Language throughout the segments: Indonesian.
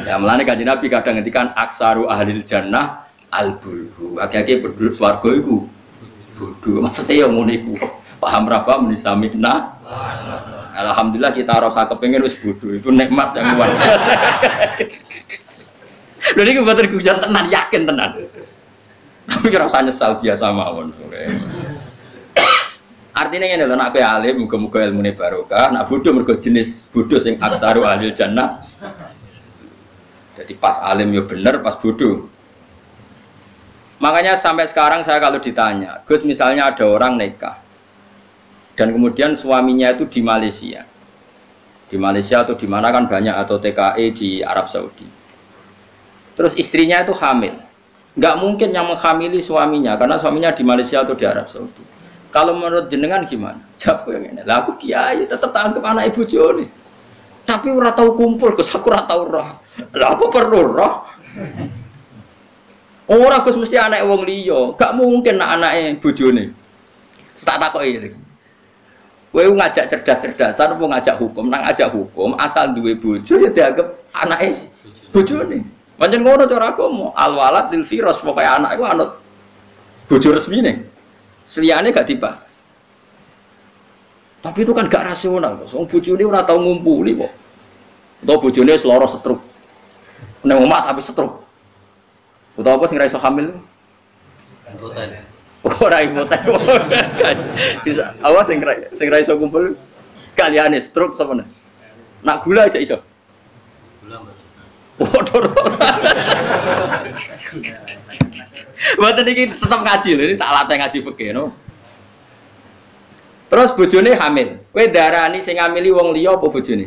Ya mulane Kanjeng Nabi kadang ngendikan aksaru ahlil jannah al-bulhu. Akeh-akeh penduduk swarga iku bodoh. Maksudnya ya ngono iku. Paham berapa muni samina? Alhamdulillah kita rasa kepengin wis bodoh. Itu nikmat yang luar biasa. Lha iki mboten guyon tenan, yakin tenan. Tapi ora usah nyesal biasa mawon. Artinya ngene lho, nek kowe alim muga-muga ilmune barokah, nek bodoh mergo jenis bodoh sing aksaru ahlil jannah. Jadi pas alim ya bener, pas bodoh. Makanya sampai sekarang saya kalau ditanya, Gus misalnya ada orang nikah dan kemudian suaminya itu di Malaysia. Di Malaysia atau di mana kan banyak, atau TKI di Arab Saudi. Terus istrinya itu hamil. Nggak mungkin yang menghamili suaminya karena suaminya di Malaysia atau di Arab Saudi. Kalau menurut jenengan gimana? Jawab yang ini. Lah aku kiai tetap tangkep anak ibu Joni. Tapi ora tau kumpul, Gus aku ora tau roh. Lah apa perlu roh? Ora Gus mesti anak wong liya. Gak mungkin anake bojone. Tak takoki iki. Kowe ngajak cerdas-cerdasan apa ngajak hukum? Nang ngajak hukum asal duwe bojo ya dianggap anake bojone. Pancen ngono cara agama. Al walad lil firas, pokoke anak iku anut bojo resmine. Seliyane gak dibahas. Tapi itu kan gak rasional. Wong bojone ora tau ngumpuli kok. Utawa bojone seloro setruk. Nek omah tapi setruk. Utawa apa sing ra iso hamil? Impoten. Ora impoten. Bisa awas sing ra iso kumpul kaliane setruk sampeyan. Nak gula aja iso. Gula mbak. Waduh. Mboten iki tetep ngaji lho, ini tak latih ngaji fikih no. Terus bojone hamil. Kowe darani sing ngamili wong liya apa bojone?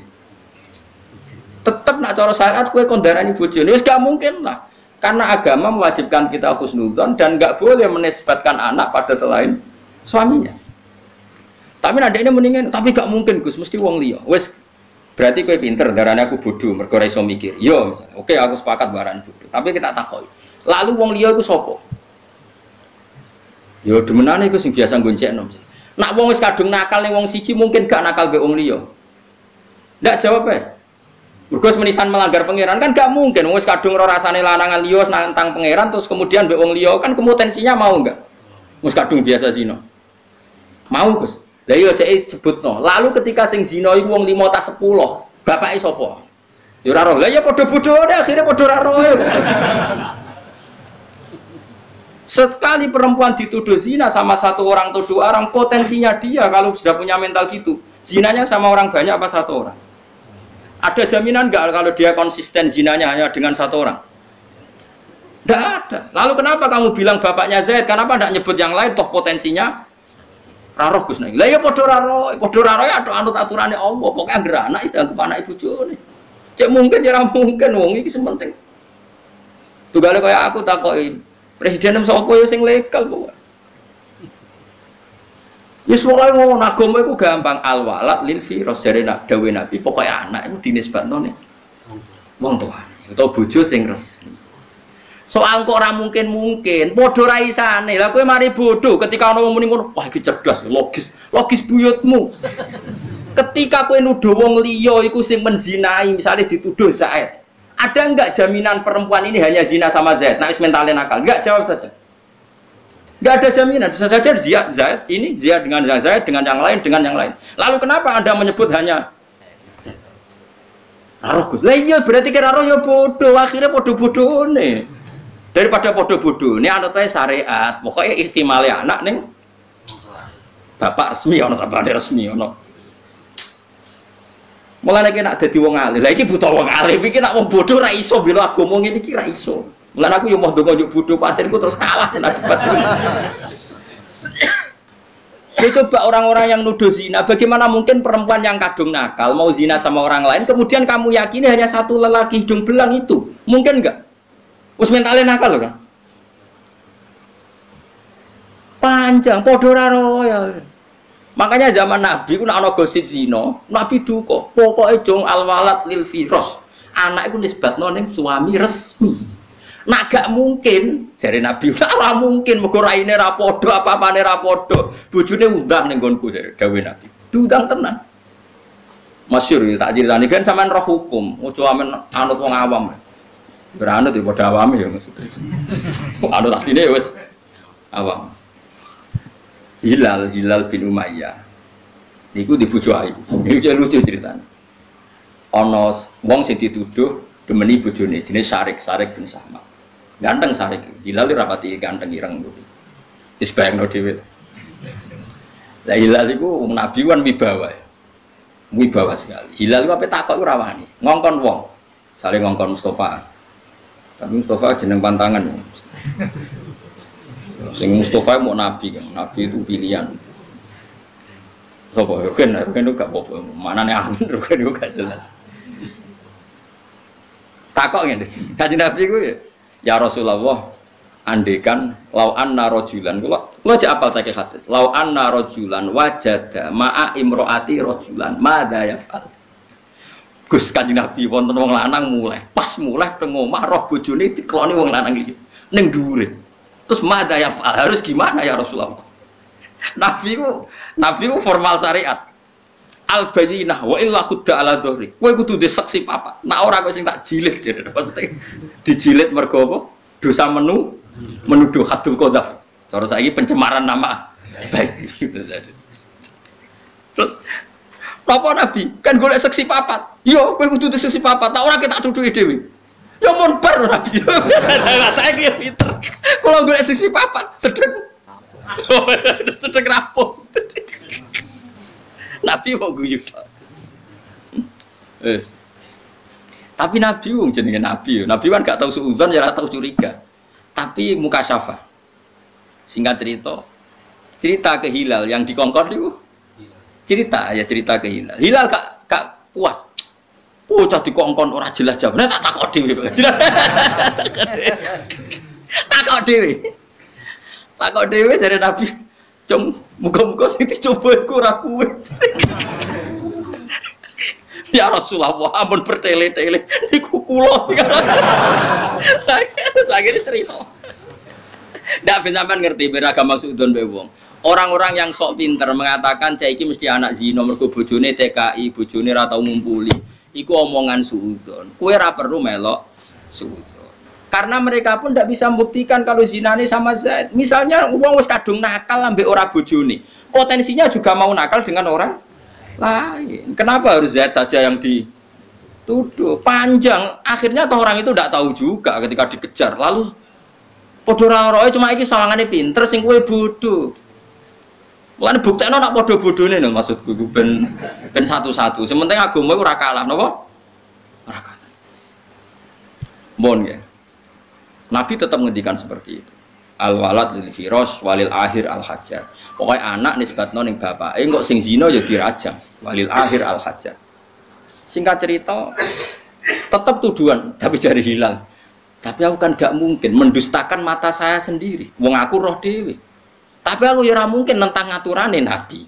Tetep nak cara syariat kowe kon darani bojone. Wis gak mungkin lah. Karena agama mewajibkan kita husnudzon dan gak boleh menisbatkan anak pada selain suaminya. Tapi ada ini mendingan, tapi gak mungkin Gus, mesti wong liya. Wis berarti kowe pinter, darane aku bodoh mergo ora iso mikir. Yo misalnya. Oke, aku sepakat barang bodoh. Tapi kita takoki. Lalu wong liya iku sapa? Ya demenane iku sing biasa goncekno. Nak wong wis kadung nakal ning wong siji mungkin gak nakal mbek wong liya. Ndak jawab ae. Mergo menisan melanggar pangeran kan gak mungkin wong wis kadung ora rasane lanangan liya nantang pangeran terus kemudian mbek wong liya kan kemutensinya mau enggak? Wis kadung biasa zina. Mau Gus. Lah iya cek sebutno. Lalu ketika sing zina iku wong 5 ta 10, bapake sapa? Ya ora roh. Lah ya padha bodhone akhire padha ora roh. Sekali perempuan dituduh zina sama satu orang atau dua orang, potensinya dia kalau sudah punya mental gitu, zinanya sama orang banyak apa satu orang? Ada jaminan nggak kalau dia konsisten zinanya hanya dengan satu orang? Tidak ada. Lalu kenapa kamu bilang bapaknya Zaid? Kenapa tidak nyebut yang lain? Toh potensinya raroh Gus Nai. Lah ya podo raroh ya ada anut aturannya Allah. Pokoknya angger anak itu anggap anak ibu jone. Cek mungkin ya mungkin wong iki sementing. Tugale kaya aku takoki presiden sapa ya sing legal pokoke. Wis pokoke ngono agama iku gampang al walad lil firas jare nak dawuh Nabi pokoke anak iku dinisbatno ning wong tuane utawa bojo sing resmi. Soal kok ora mungkin padha ra isane. Lah kowe mari bodoh ketika ana wong muni ngono, wah iki cerdas, logis buyutmu. Ketika kowe nuduh wong liya iku sing menzinai, misalnya dituduh Zaid. Ada enggak jaminan perempuan ini hanya zina sama Zaid? Nah, mentalnya nakal. Enggak, jawab saja. Enggak ada jaminan. Bisa saja Zaid ini zina dengan Zaid, dengan yang lain, dengan yang lain. Lalu kenapa Anda menyebut hanya Raroh Gus? Lah iya berarti kira roh ya bodoh. Akhirnya bodoh-bodoh nih. Daripada bodoh-bodoh ini anut wae syariat. Pokoknya ihtimale anak ning bapak resmi ana bapak resmi ana. Mulane iki nak dadi wong alim. Lah iki buta wong alim iki nak wong bodoh ra iso bela agama ngene iki ra iso. Mulane aku yo mau ndonga yo bodoh patinku terus kalah nek debat. Ya coba orang-orang yang nuduh zina, bagaimana mungkin perempuan yang kadung nakal mau zina sama orang lain kemudian kamu yakini hanya satu lelaki hidung belang itu? Mungkin enggak? Wis mentale nakal lho kan. Panjang padha ora roya. Makanya zaman Nabi ku nek ana gosip zina, Nabi duka, pokoke jong al-walad lil firas. Anak iku nisbatno ning suami resmi. Nak gak mungkin, jare Nabi, ora mungkin mergo raine ra padha, apa-apane ra padha. Bojone undang ning nggonku jare dawuh Nabi. Diundang tenan. Masyhur tak critani kan sampean roh hukum, ojo amen anut wong awam. Beranut ya pada awam ya maksudnya. Anut asline wis awam. Hilal bin Umayyah. Niku di bojo ayu. Iki lucu ceritane. Ana wong sing dituduh demeni bojone jenenge Syarik bin Sahma. Ganteng Syarik. Hilal rapati ganteng ireng kuwi. Wis bayangno dhewe. Lah Hilal iku nabi wan wibawa. Wibawa sekali. Hilal iku ape takok iku rawani. Ngongkon wong. Sare ngongkon Mustofa. Tapi Mustofa jeneng pantangan. Sing Mustofa mau nabi kan. Nabi itu pilihan. Sopo Rugen itu gak apa-apa. Manane amin Rugen itu gak jelas. Takok ngene. Kanjeng Nabi ku ya Rasulullah, andekan lau anna rajulan kula aja apal saking hadis. Lau anna rajulan wajada ma'a imro'ati rajulan madza yaf'al. Gus Kanjeng Nabi wonten wong lanang mulai. Pas mulai teng omah roh bojone dikeloni wong lanang iki. Ning dhuwure. Terus madza yaf'al harus gimana ya Rasulullah? Nabi ku formal syariat. Al bayyinah wa illa khudda ala dhahri. Kowe kudu diseksi papat. Nek ora kok sing tak jilid jare. Dijilid mergo apa? Dosa menuduh hadul qadzaf. Cara saiki pencemaran nama baik. Terus apa Nabi? Kan golek seksi papat. Yo kowe kudu diseksi papat. Nek ora kita tuduhi dhewe. Ya mun bar Nabi. Saiki pinter. Kalau golek seksi papat, sedeng. Sedeng rapuh. Nabi mau guyu. Tapi Nabi wong jenenge Nabi. Nabi kan gak tahu suudzon ya ora tahu curiga. Tapi muka syafa. Singkat cerita ke Hilal yang dikongkon itu cerita ke Hilal. Hilal gak puas. Oh cah dikongkon ora jelas jawab. Nek tak takok dhewe. Takok dhewe. Takok dhewe dari Nabi. Cung muga-muga sing dicoba iku ora kuwe. Ya Rasulullah, ampun bertele-tele niku kula. Sakjane cerita. Ndak ben sampean ngerti beragam maksudon mbek wong. Orang-orang yang sok pinter mengatakan cah iki mesti anak zina mergo bojone TKI, bojone ora tau ngumpuli. Iku omongan suudzon. Kowe ora perlu melok suudzon. Karena mereka pun tidak bisa membuktikan kalau zinane sama Zaid. Misalnya uang wis kadung nakal ambek ora bojone. Potensinya juga mau nakal dengan orang lain. Kenapa harus Zaid saja yang dituduh? Panjang. Akhirnya toh orang itu tidak tahu juga ketika dikejar. Lalu padha ora cuma iki sawangane pinter sing kowe bodoh. Mulane buktekno nak padha bodhone lho maksudku ben satu-satu. Sementing agama iku ora kalah napa? Ora kalah. Mon ya. Nabi tetap menghentikan seperti itu. Al-walad lil firas walil akhir al-hajar. Pokoknya anak nisbatno ning bapake kok sing zina ya dirajam. Walil akhir al-hajar. Singkat cerita tetap tuduhan tapi jari Hilal. Tapi aku kan gak mungkin mendustakan mata saya sendiri. Wong aku roh dhewe. Tapi aku ya ora mungkin nentang aturane Nabi.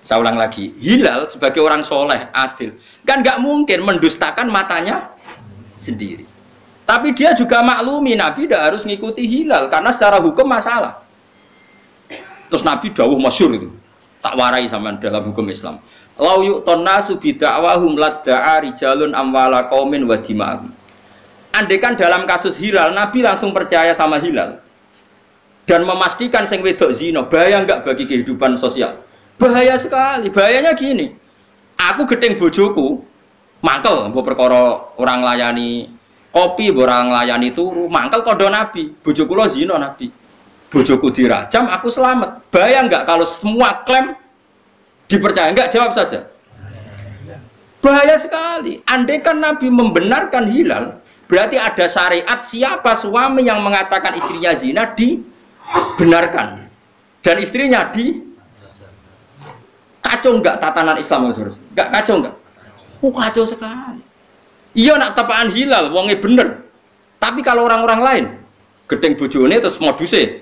Saya ulang lagi, Hilal sebagai orang soleh, adil, kan gak mungkin mendustakan matanya sendiri. Tapi dia juga maklumi Nabi tidak harus ngikuti Hilal karena secara hukum masalah. Terus Nabi dawuh masyhur itu, tak warai sampean dalam hukum Islam. Lau yu'ton nasu bid'awahum ladda'a rijalun amwala qaumin wa dima'ahum. Andaikan dalam kasus Hilal Nabi langsung percaya sama Hilal dan memastikan sing wedok zina, bahaya enggak bagi kehidupan sosial? Bahaya sekali. Bahayanya gini. Aku gedeng bojoku, mangkel mbok perkara orang layani kopi, orang layani turu, mangkel kodo Nabi, bojoku lo zina Nabi, bojoku dirajam, aku selamat. Bahaya enggak kalau semua klaim dipercaya? Enggak, jawab saja. Bahaya sekali. Andai kan Nabi membenarkan Hilal, berarti ada syariat siapa suami yang mengatakan istrinya zina dibenarkan dan istrinya kacau enggak tatanan Islam? Enggak kacau enggak? Kacau sekali. Iya nak tepaan Hilal, wongnya bener. Tapi kalau orang-orang lain, gedeng bojone terus modusnya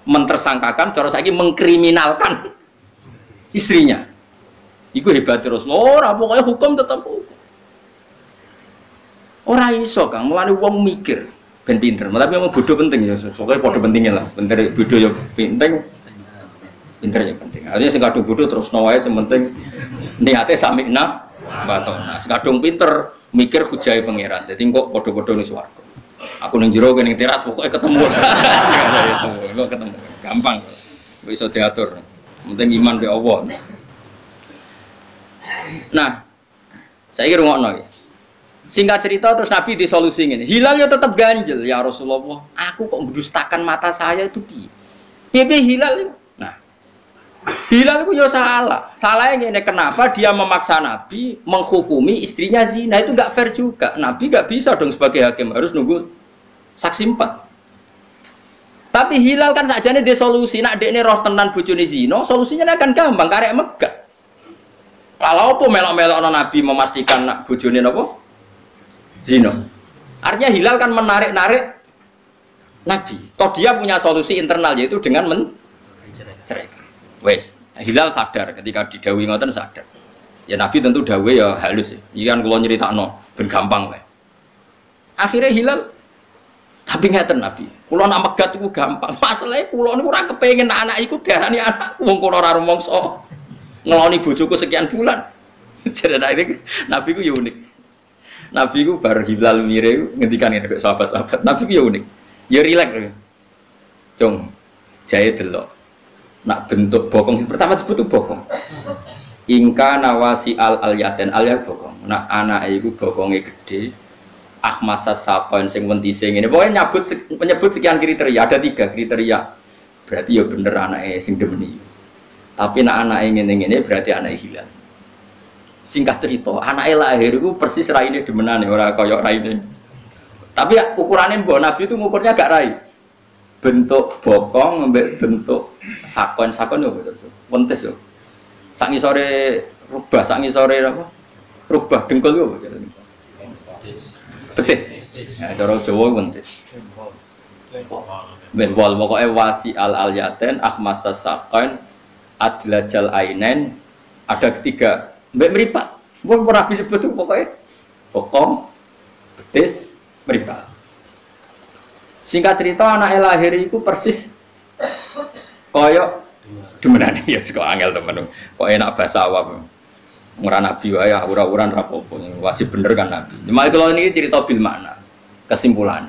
mentersangkakan, cara saiki mengkriminalkan istrinya. Iku hebat terus. Ora pokoknya hukum tetap hukum. Ora iso Kang, mulane wong mikir ben pinter. Tapi memang bodoh penting ya. Soalnya bodoh pentingnya lah. Pinter bodoh ya penting. Pinter ya penting. Artinya sing kadung bodoh terus wae sementing niate samikna batona. Sing kadung pinter mikir hujai pangeran. Jadi kok bodoh-bodoh ning swarga. Aku ning jero ning teras pokoknya ketemu. Itu ketemu. Gampang. Bisa diatur. Penting iman be Allah. Nah, saya kira ngono ya. Singkat cerita terus Nabi disolusi ngene. Hilalnya tetap ganjel ya Rasulullah. Aku kok mendustakan mata saya itu piye? Piye hilal? Nah, hilal itu ya salah. Salahnya ini kenapa dia memaksa Nabi menghukumi istrinya zina, itu enggak fair juga. Nabi enggak bisa dong sebagai hakim, harus nunggu saksi 4. Tapi hilal kan sakjane dia solusi. Nak dekne roh tenan bojone zina, solusinya akan gampang, karek megah. Kalau apa melok-melok Nabi memastikan nak bojone napa? Zina. Artinya hilal kan menarik-narik Nabi. Toh dia punya solusi internal yaitu dengan mencerai. Wes, hilal sadar ketika didhawuhi ngoten sadar. Ya Nabi tentu dawuhe ya halus. Iki kan kula nyritakno ben gampang wae. Akhirnya hilal tapi ngeten Nabi. Kula nak megat iku gampang. Masalahe kula niku ora kepengin anak iku diarani anak wong kula ora rumangsa ngeloni bojoku sekian bulan. Jadi Nabi ku ya unik. Nabi ku bar hilal mire ngendikan ngene kok sahabat-sahabat. Nabi ku ya unik. Ya rileks. Cung, jae delok. Nak bentuk bokong pertama disebut itu bokong. Ingka nawasi al-yaten al-ya bokong. Nak anake iku bokonge gede. Ahmasa sapan sing wentise ngene. Pokoke menyebut sekian kriteria, ada 3 kriteria. Berarti ya bener anake sing demeni. Tapi nak anake ngene-ngene berarti anake hilal. Singkat cerita, anaknya lahir itu persis raine demenane, ora kaya raine. Tapi ukurannya mbok Nabi itu ngukurnya agak rai. Bentuk bokong ambek bentuk sakon yo betul. Wentes yo. Sak ngisore rubah, sak ngisore apa? Rubah dengkul yo betul. Betis. Ya cara Jawa wentes. Ben wal pokoke wasi al-yaten ahmasa sakon adlajal ainen ada 3 mbak meripat, bukan pernah disebut itu pokoknya bokong, betis, meripat. Singkat cerita anak lahir itu persis koyok demenan ya kok angel temen. Kok enak bahasa awam. Ora nabi wae ura-uran rapopo wajib bener kan nabi. Cuma kalau ini cerita bil makna, kesimpulan.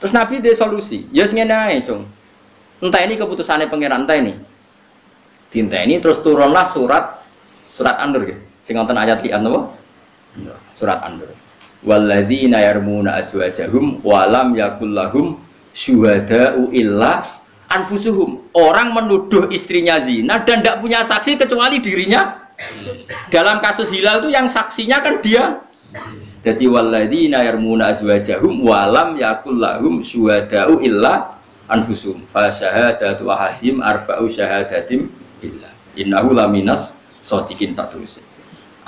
Terus nabi dia solusi. Ya ngene ae, Cung. Entah ini keputusannya pangeran entah ini. Tinta ini terus turunlah surat An-Nur gitu. Sing wonten ayat li'an napa? Surat An-Nur. Walladzina yarmuna azwajahum wa lam yakul lahum syuhada'u illa anfusuhum. Orang menuduh istrinya zina dan tidak punya saksi kecuali dirinya. Dalam kasus hilal itu yang saksinya kan dia. Jadi walladzina yarmuna azwajahum wa lam yakul lahum syuhada'u illa anfusuhum. Fa syahadatu ahadihim arba'u syahadatim billah. Innahu laminas sotikin satu sih.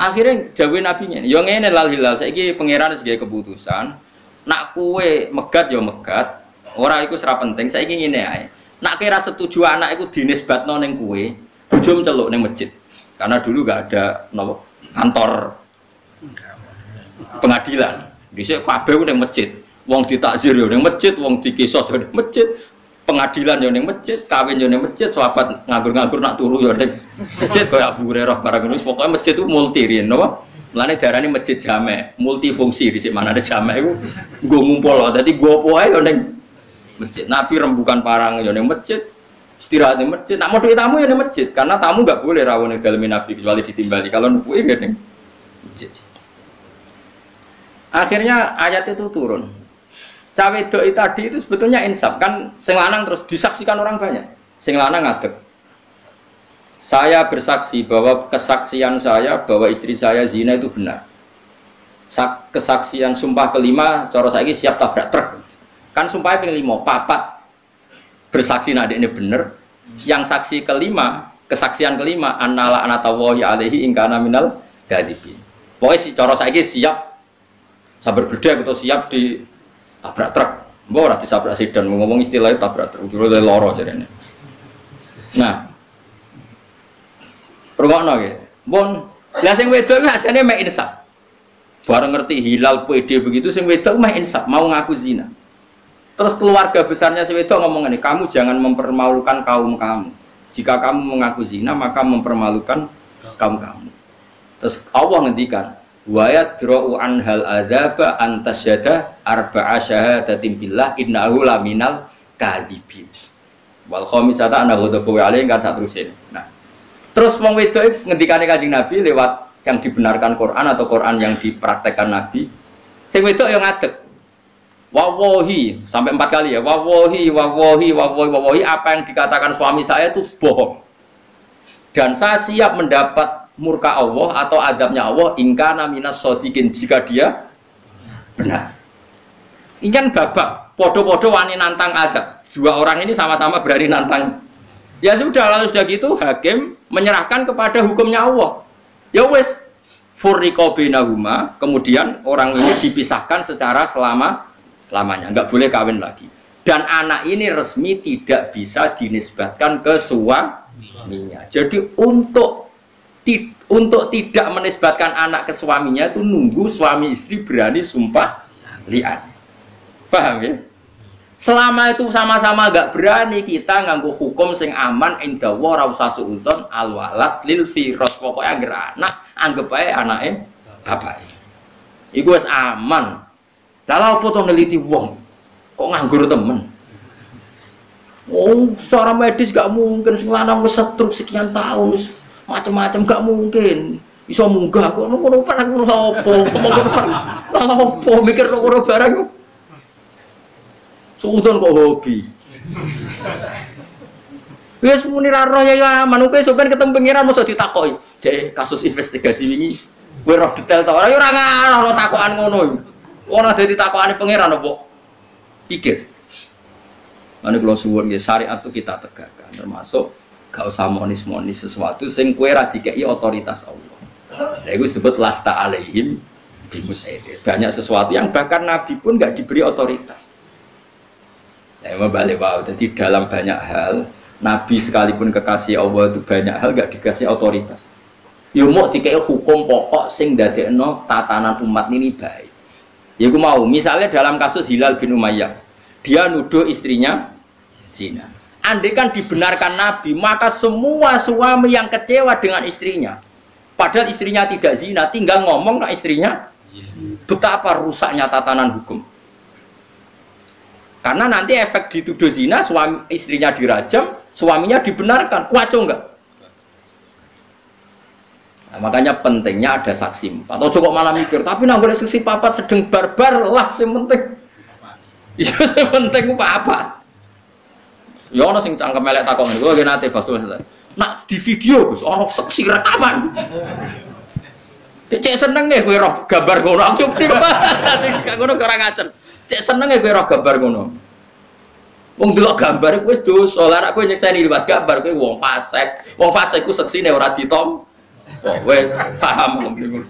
Akhirnya jawab nabinya, yang ini lal hilal. Saiki pangeran sebagai keputusan. Nak kue megat ya megat. Orang itu serap penting. Saiki ngene ae. Nak kira setuju anak itu dinisbatno ning kue, bojo celuk ning masjid. Karena dulu gak ada nopo kantor pengadilan. Dhisik kabeh ning masjid. Wong ditakzir yo ning masjid, wong dikisos yo ning masjid. Pengadilan yo ning masjid, kawin yo ning masjid, sahabat nganggur-nganggur nak turu yo ning masjid kaya Abu Hurairah barang ngono. Pokoke masjid itu multi riyen napa? Mulane darane masjid jamek, multifungsi dhisik manane jamek iku nggo ngumpul. Dadi nggo apa ae yo ning masjid. Nabi rembukan parang yo ning masjid, istirahat ning masjid. Nak modhoki tamu yo ning masjid, karena tamu enggak boleh rawuh ning dalem Nabi kecuali ditimbali. Kalau nupuke yo ning masjid. Akhirnya ayat itu turun. Cawe doi tadi itu sebetulnya insaf kan, sing lanang terus disaksikan orang banyak. Sing lanang ngadeg. Saya bersaksi bahwa kesaksian saya bahwa istri saya zina itu benar. Kesaksian sumpah kelima, cara saiki siap tabrak truk. Kan sumpahnya ping 5, papat bersaksi nak ini benar. Yang saksi kelima, kesaksian kelima, annala anatawahi alaihi ingkana minal gadibin. Pokoknya si cara saiki siap sabar gede atau siap di tabrak truk, mbok ora disabrak sedan, ngomong istilahnya tabrak truk, jero loro jarene. Nah, rungokno nggih. Pun, lah sing wedok iki ajane mek insaf. Bareng ngerti hilal PD begitu sing wedok meh insaf, mau ngaku zina. Terus keluarga besarnya si wedok ngomong ini, kamu jangan mempermalukan kaum kamu. Jika kamu mengaku zina, maka mempermalukan kaum kamu. Terus Allah ngendikan, wa yadra'u anhal azaba antasyada arba'a syahadatin billah innahu laminal kadhibin wal khamisata ana ghadabu alaihi kan saterusé. Nah, terus wong wedok ngendikane Kanjeng Nabi lewat yang dibenarkan Quran atau Quran yang dipraktekkan Nabi. Sing wedok yang ngadeg. Wawahi sampai 4 kali ya. Wawahi apa yang dikatakan suami saya itu bohong. Dan saya siap mendapat murka Allah atau adabnya Allah ingkana minas shodiqin jika dia benar. Ini kan babak podo-podo wani nantang adab. Dua orang ini sama-sama berani nantang. Ya sudah, lalu sudah gitu hakim menyerahkan kepada hukumnya Allah. Ya wes furriqa bainahuma, kemudian orang ini dipisahkan secara selama-lamanya, enggak boleh kawin lagi. Dan anak ini resmi tidak bisa dinisbatkan ke suaminya. Jadi untuk tidak menisbatkan anak ke suaminya itu nunggu suami istri berani sumpah li'an. Paham ya? Selama itu sama-sama gak berani, kita nganggo hukum sing aman inda wa ra usah suudzon al walad lil firas. Pokoke anggere anak anggap ae anake bapake. Iku wis aman. Lah lha opo to neliti wong kok nganggur temen? Oh, secara medis gak mungkin sing lanang wis stroke sekian tahun wis macam-macam gak mungkin. Iso munggah kok ngono barang lha opo? Lha opo mikir ngono barang? Suudon kok hobi. Wis muni ra roh ya manuke sampean ketemu pengiran mosok ditakoki. Jek kasus investigasi wingi kowe roh detail ta ora ya ora ngarah takokan ngono. Ora dadi takokane pengiran opo? Pikir. Mane kula suwun nggih syariat itu kita tegakkan termasuk gak usah monis-monis sesuatu sing kowe ra dikeki otoritas Allah. Lha iku disebut lasta alaihim bimusaid. Banyak sesuatu yang bahkan Nabi pun gak diberi otoritas. Ya balik wow. Jadi dalam banyak hal Nabi sekalipun kekasih Allah itu banyak hal gak dikasih otoritas. Ya mau dikai hukum pokok sing dadekno tatanan umat ini baik. Ya aku mau misalnya dalam kasus Hilal bin Umayyah, dia nuduh istrinya zina. Andai kan dibenarkan Nabi, maka semua suami yang kecewa dengan istrinya, padahal istrinya tidak zina, tinggal ngomong ke istrinya, betapa rusaknya tatanan hukum. Karena nanti efek dituduh zina, suami istrinya dirajam, suaminya dibenarkan, kuaco enggak? Nah, makanya pentingnya ada saksi 4. Atau cukup malah mikir, tapi nak boleh saksi 4 sedang barbar lah, yang penting. Itu yang penting apa? Ya ono sing cangkem elek takon niku lagi nate baso. Nak di video Gus, ono saksi rekaman. Cek seneng nggih kowe roh gambar ngono. Aku pribat. Gak ngono ora ngacen. Cek seneng kowe roh gambar ngono. Wong delok gambar kowe wis dosa, lha nek kowe nyekseni liwat gambar kowe wong fasik. Wong fasik ku seksine ora ditom. Wis paham ngono.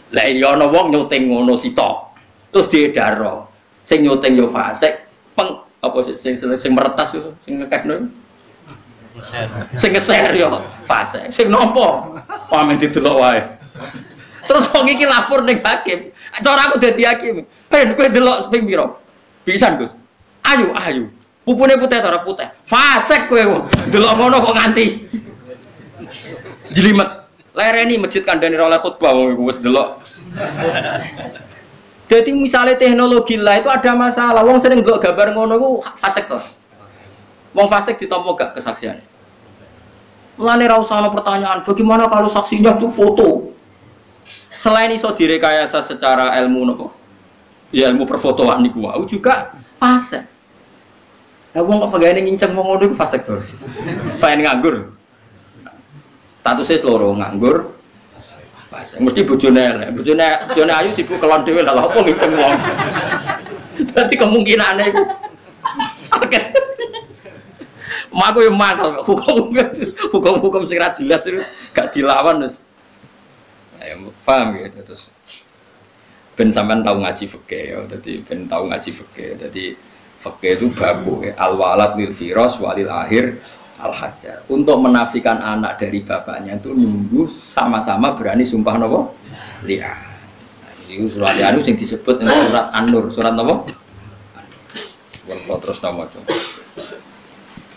Lah iya ana wong nyuting ngono sita. Terus diedaro. Sing nyuting yo fasik, apa sing meretas yo sing ngekekno. Sing nge-share yo fasik. Sing nampa pamen didelok wae. Terus wong iki lapor ning hakim. Cara aku dadi hakim. Ben kowe delok ping pira? Pisan, Gus. Ayu. Pupune putih ta ora putih? Fasik kowe. Delok ngono kok nganti jelimet. Lereni masjid kandhane oleh khutbah wong iku wis delok. Jadi misalnya teknologi lah itu ada masalah. Wong sering delok gambar ngono iku fasik to. Wong fasik ditampa gak kesaksiannya. Mulane ra usah ana pertanyaan, bagaimana kalau saksinya itu foto? Selain iso direkayasa secara ilmu napa? Ya ilmu perfotoan niku wae juga fasik. Lah wong kok pegane nginceng wong ngono iku fasik to. Saya nganggur. Statusnya loro nganggur. Fasik. Mesti bojone elek. Bojone ayu sibuk kelon dhewe lha opo nginceng wong. Dadi kemungkinane iku. Oke. Maku yo mangkel hukum sing ra jelas itu gak dilawan wis. Ya paham gitu terus. Ben sampean tahu ngaji fikih ya. Dadi ben tahu ngaji fikih. Dadi fikih itu babu ya. Al walad lil firas walil akhir al hajar. Untuk menafikan anak dari bapaknya itu nunggu sama-sama berani sumpah napa? Lihat. Nah, ini surat anu sing disebut dengan surat An-Nur. Surat napa? Wong terus nama coba.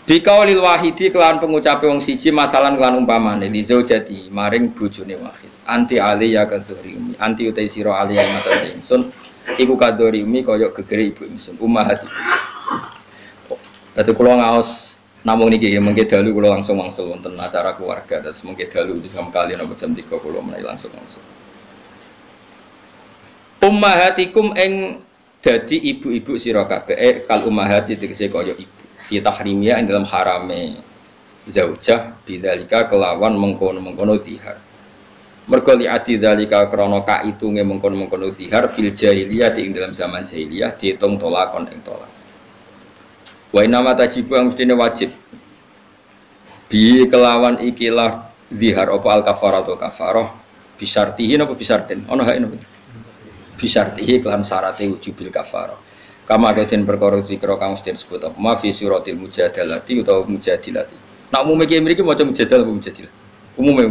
Biqaulil wahidi kelan pengucape wong siji masalan kelan umpamane li zaujati maring bojone wahid. Anti ali ya kadhuri anti utai sira ali yang matase ingsun iku kadhuri kaya gegere ibu ingsun ummahati. Dadi kula ngaos namung niki mengke dalu kula langsung wangsul wonten acara keluarga dan mengke dalu jam kali napa jam 3 kula menawi langsung. Ummahatikum ing dadi ibu-ibu sira kabeh kal ummahati tegese kaya ibu. Fi tahrimia ing dalam harame zaujah bidzalika kelawan mengkono-mengkono zihar. Mergo li ati dzalika krana kaitunge mengkono-mengkono zihar fil jahiliyah ing dalam zaman jahiliyah diitung tolakon ing tolak. Wa inna ma tajibu mestine wajib bi kelawan ikilah zihar apa al kafaratu kafarah bisartihi napa bisartin ana hak napa bisartihi kelan syarate wujubil kafarah. Kama kaden perkara zikra kang mesti disebut apa ma fi suratil mujadalati utawa mujadilati. Nek umume iki mriki maca mujadal apa mujadilah? Umume.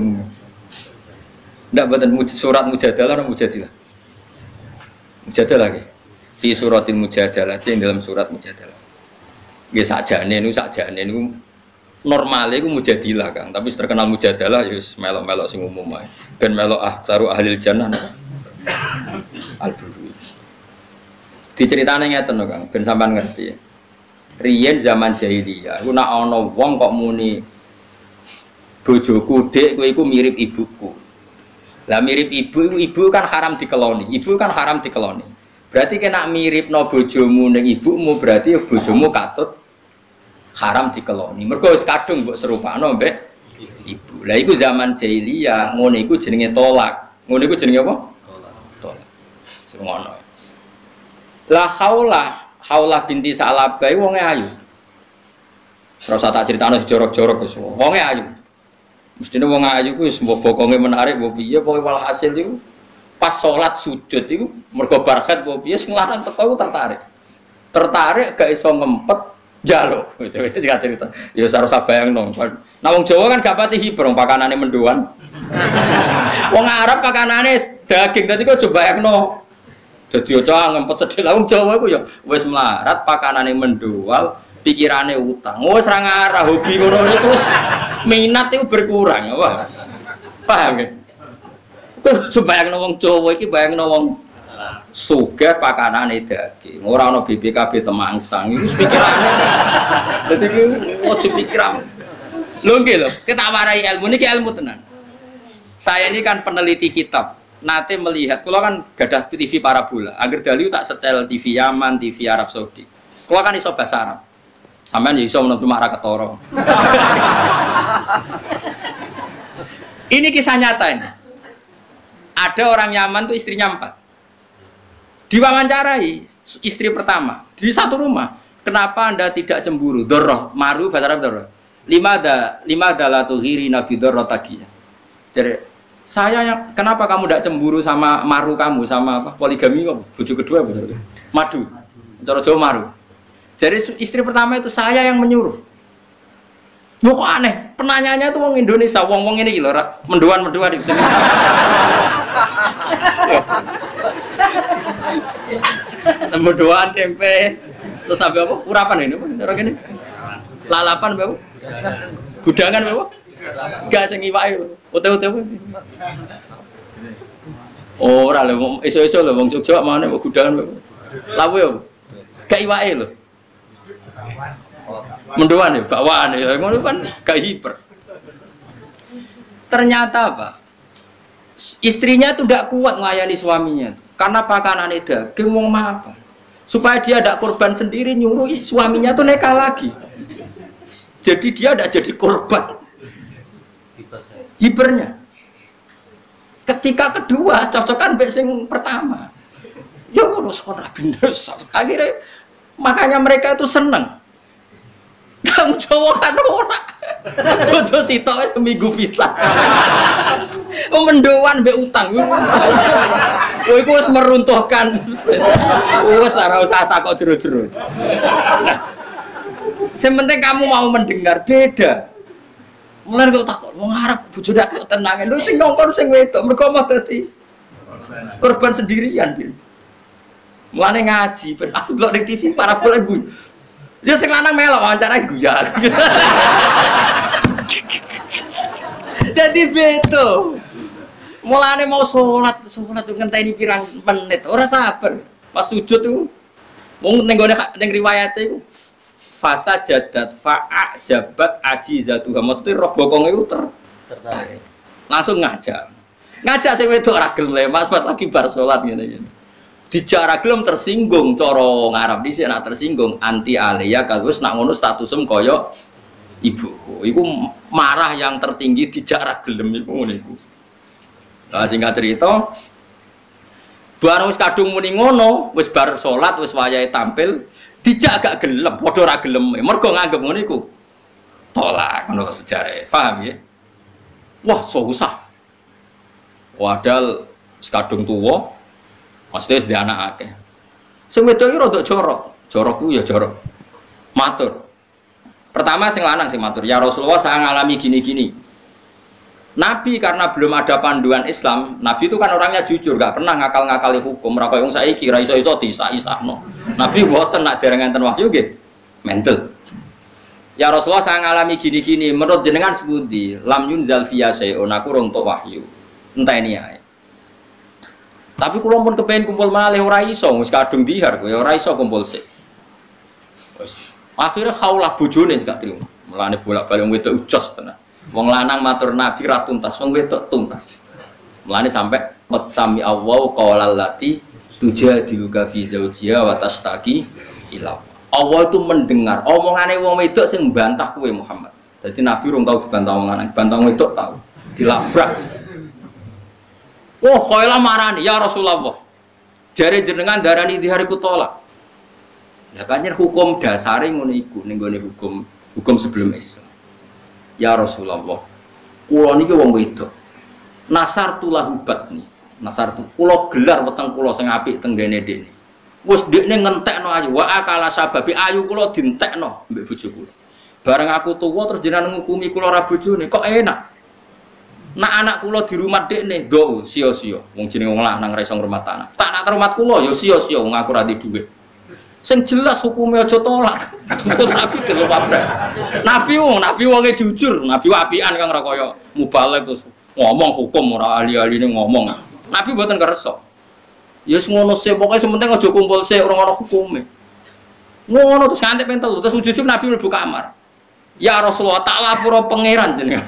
Ndak boten surat mujadalah atau mujadilah? Mujadalah nggih. Fi suratil mujadalati ing dalam surat mujadalah. Nggih sakjane niku normale iku mujadilah Kang, tapi terkenal mujadalah ya wis melok-melok sing umum ae. Ben melok saru ahlil jannah. Al-Buru. Diceritane ngeten lho Kang, ben sampean ngerti. Riyen zaman jahiliyah, iku nek ana wong kok muni bojoku Dik kowe iku mirip ibuku. Lah mirip ibu kan haram dikeloni. Ibu kan haram dikeloni. Berarti kena miripno bojomu ning ibumu berarti bojomu katut haram dikeloni. Mergo wis kadung mbok serupano mbek ibu. Lah iku zaman jahiliyah, ngono iku jenenge tolak. Ngono iku jenenge apa? Tolak. Sing ngono. La Haulah binti Sa'labah wonge ayu. Ora usah tak critakno jorok-jorok wis. Wonge ayu. Mestine wong ayu ku wis mbok bokonge menarik mbok piye pokoke walhasil iku pas salat sujud iku mergo barkat mbok piye sing larang teko iku tertarik. Tertarik gak iso ngempet njaluk. Wis cerita. Ya ora usah bayangno. Nah wong Jawa kan gak pati hibrong pakanane mendoan. Wong Arab pakanane daging dadi kok coba bayangno. Dadi aja ngempet sedhek wong Jawa iku ya wis melarat pakanane mendoal, pikirane utang. Wis ra ngarah hobi ngono iku wis minat iku berkurang, apa? Paham ya? Kok coba bayangno wong Jawa iki bayangno wong sugih pakanane daging. Ora ana BPKB temangsang iku pikirane. Dadi ojo pikiran. Lho nggih lho, kita warai ilmu niki ilmu tenan. Saya ini kan peneliti kitab. Nate melihat, kalau kan gadah TV parabola, agar dahulu tak setel TV Yaman, TV Arab Saudi. Kalau kan iso bahasa Arab, sampean iso menentu marah ketoro. Ini kisah nyata ini. Ada orang Yaman tuh istrinya 4. Diwawancarai istri pertama di satu rumah. Kenapa Anda tidak cemburu? Dorroh, maru bahasa Arab dorroh. Lima dalatu hiri nabi dorroh taginya. Jadi kenapa kamu tidak cemburu sama maru kamu sama apa? Poligami kok bojo kedua betul. Madu. Cara Jawa maru. Jadi istri pertama itu saya yang menyuruh. Kok aneh, penanyanya itu wong Indonesia, wong ini lho, menduan di sini. Menduan tempe terus sampai apa? Urapan ini, cara gini. Lalapan apa? Gudangan apa? Gak sing iwake ote-ote apa? Ora lho, iso-iso lho wong Jogja mana kok gudangan. Lawe yo. Gak iwake lho. Mendoan ya, bawaan ya. Ngono kan gak hiper. Ternyata apa? Istrinya itu tidak kuat melayani suaminya. Karena pakanane daging wong apa? Supaya dia tidak korban sendiri nyuruh suaminya tuh neka lagi. Jadi dia tidak jadi korban. Hipernya. Ketika kedua cocokan mbek sing pertama. Ya ngono sekolah bener. Akhirnya makanya mereka itu seneng. Kang Jawa kan ora. Bojo sitok wis seminggu pisan. Mendoan mbek utang. Kowe iku wis meruntuhkan. Wis ora usah takok jero-jero. Sementing kamu mau mendengar beda. Mulai kok takut, mau ngarep bojo dak ketenangan. Lho sing nongkon sing wedok mergo mah dadi korban sendirian. Mulane ngaji, ben aku delok ning TV parabola gue. Ya sing lanang melok wawancara guyon. Jadi beto. Mulane mau sholat ngenteni pirang menit, ora sabar. Pas sujud tuh wong ning gone ning riwayate iku fasa jadat fa'a jabat ajizatuha. Maksudnya roh bokong itu tertarik. Langsung ngajak sing wedok ora gelem, Mas lagi bar salat ngene. Dijak ora gelem tersinggung cara ngarep dhisik nak tersinggung anti alia kagus nak ngono statusem kaya ibuku. Iku marah yang tertinggi dijak ora gelem iku ngene iku. Lah singkat cerita bareng wis kadung muni ngono, wis bar salat, wis wayahe tampil, dijak gak gelem, padha ora gelem. Mergo nganggep ngono iku tolak ngono sejarah. Paham ya? Wah, susah. Padahal kadung tuwa, maksudnya wis anak akeh. Sing wedok iki rada jorok. Jorok ku ya jorok. Matur. Pertama sing lanang sing matur, "Ya Rasulullah, saya ngalami gini-gini." Nabi karena belum ada panduan Islam, Nabi itu kan orangnya jujur, gak pernah ngakal-ngakali hukum. Ora koyo wong saiki ra iso-iso disah-isahno. Nabi mboten nak dereng enten wahyu nggih. Mental. Ya Rasulullah, saya ngalami gini-gini, menurut jenengan sepundi? Lam yunzal fiya syai'un, aku rong tok wahyu. Enteni ae. Tapi kula pun kepengin kumpul malih ora iso, wis kadung dihar kowe ora iso kumpul sik. Wis akhire khaulah bojone gak trimo. Mulane bolak-balik wedok ujos tenan. Wong lanang matur Nabi ra tuntas, wong wedok tuntas. Mulane sampai qad sami Allah qaulal lati tujadiluka fi zawjiha wa tashtaki ila Allah itu mendengar omongane wong wedok sing mbantah kowe Muhammad. Jadi Nabi rung tau dibantah wong lanang, bantah wong wedok tau. Dilabrak. Oh, koelah marani ya Rasulullah. Jare jenengan darani dihariku tolak. Ya banyak hukum dasare ngono iku ning gone hukum sebelum Islam. Ya Rasulullah, kula niki wong wedok. Nasartu lahubat nih. Nasartu kula gelar weteng kula sing apik teng dene dene. Wis dekne ngentekno ayu, wa akala sababi ayu kula dientekno mbek bojo kula. Bareng aku tuwa terus jenengan ngukumi kula ora bojone, kok enak. Nak anak kula di rumah dekne, do sia-sia. Wong jenenge wong lanang ra iso ngrumat anak. Tak nak rumah kula ya sia-sia wong aku ra di dhuwit. Sing jelas hukumnya aja tolak. Nabi delok pabrak. Nabi wonge jujur, Nabi apian kang ora kaya mubalek terus ngomong hukum ora ahli-ahline ngomong. Nabi mboten kersa. Ya wis ngono sih, pokoke sementing aja kumpul sik ora ono hukume. Ngono terus nganti ping 3, terus ujug Nabi mlebu kamar. Ya Rasulullah, tak lapor pangeran jenengan.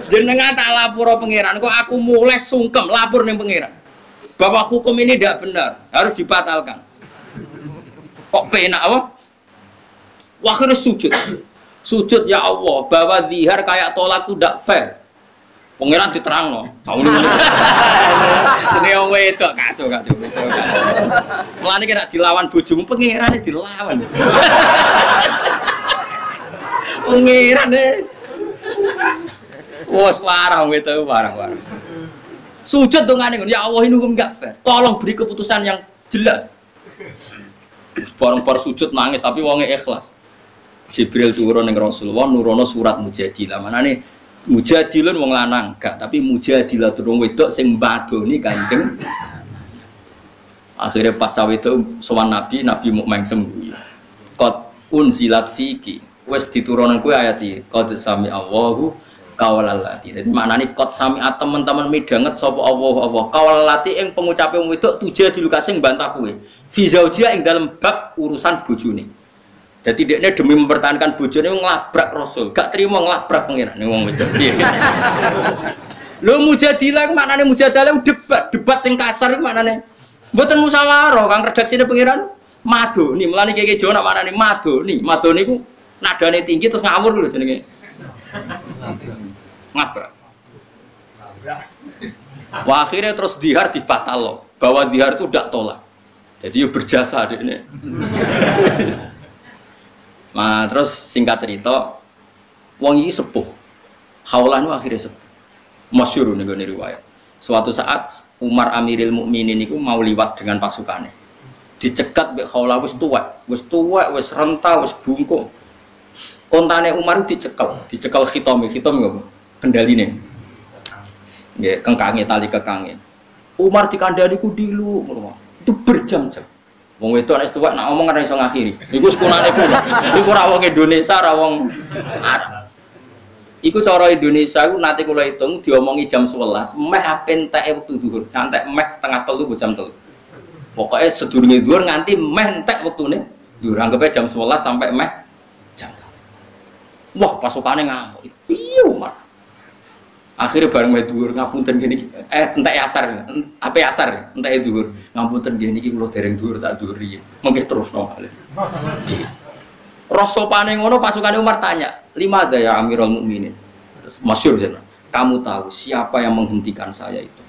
Jenengan tak lapor pangeran, kok aku mulai sungkem lapor ning pangeran. Bahwa hukum ini tidak benar, harus dibatalkan. Kok penak apa? Akhirnya sujud ya Allah, bahwa zihar kayak tolak itu tidak fair. Pangeran diterangno. Tahu nih. Ini yang wedok kacau. Mulane kena dilawan bojomu pangeran dilawan. Pangeran wes warang wedok warang. Sujud dongane ya Allah ini hukum gak fair. Tolong beri keputusan yang jelas. Bareng-bareng sujud nangis tapi wonge ikhlas. Jibril turun ning Rasulullah nurono surat Mujadilah. Manane Mujadilun wong lanang gak, tapi Mujadilah wong wedok sing mbadoni Kanjeng. Akhirnya pas cawe itu sowan Nabi mau main sembuh. Qad unsilat fiki. Wes diturunan kowe ayat iki. Qad sami Allahu kawalalati. Jadi maknane qad sami'at teman-teman midanget sapa Allah kawalalati ing pengucape wong wedok tujadiluka sing bantah kowe. Fi zaujia ing dalam bab urusan bojone. Jadi dia demi mempertahankan bojone nglabrak Rasul, gak terima nglabrak pangeran wong wedok. Piye gitu. Lho mujadilah maknane mujadalah debat sing kasar iku maknane. Mboten musyawarah, kang redaksine pangeran madoni. Mulane keke Jawa nak maknane madoni. Madoni ku nadane tinggi terus ngawur lho jenenge. Ngabrak. Wah, akhirnya terus dihar dibatal loh, bahwa dihar itu tidak tolak. Jadi berjasa deh ini. Nah terus singkat cerita, wong ini sepuh, Khawlah itu akhirnya sepuh. Masyhur nih riwayat. Suatu saat Umar Amiril Mukminin itu mau liwat dengan pasukannya, dicegat Mbak Khawlah wis tua, wis renta, wis bungkung. Ontane Umar dicekel khitam nggak? Kendaline, ya kengkange tali kekangin. Umar dikandani ku dilu, itu berjam-jam. Wong wedok nek tuwek nak ngomong kan iso ngakhiri. Iku sekunane kuwi. Iku ra wong Indonesia, ra wong Arab. Iku cara Indonesia iku nate kula hitung diomongi jam 11, meh ape enteke wektu zuhur. Santai meh setengah 3 go jam 3. Pokoke sedurunge zuhur nganti meh entek wektune. Zuhur anggape jam 11 sampai meh jam 3. Wah, pasukane ngamuk. Piye Umar? Akhirnya bareng wae dhuwur ngapunten gini entek asar apa asar entek dhuwur ngapunten gini iki kula dereng dhuwur tak dhuwur riyen mengke terusno roh sopane ngono pasukane Umar tanya 5 ada ya Amirul Mukminin terus masyhur jeneng kamu tahu siapa yang menghentikan saya itu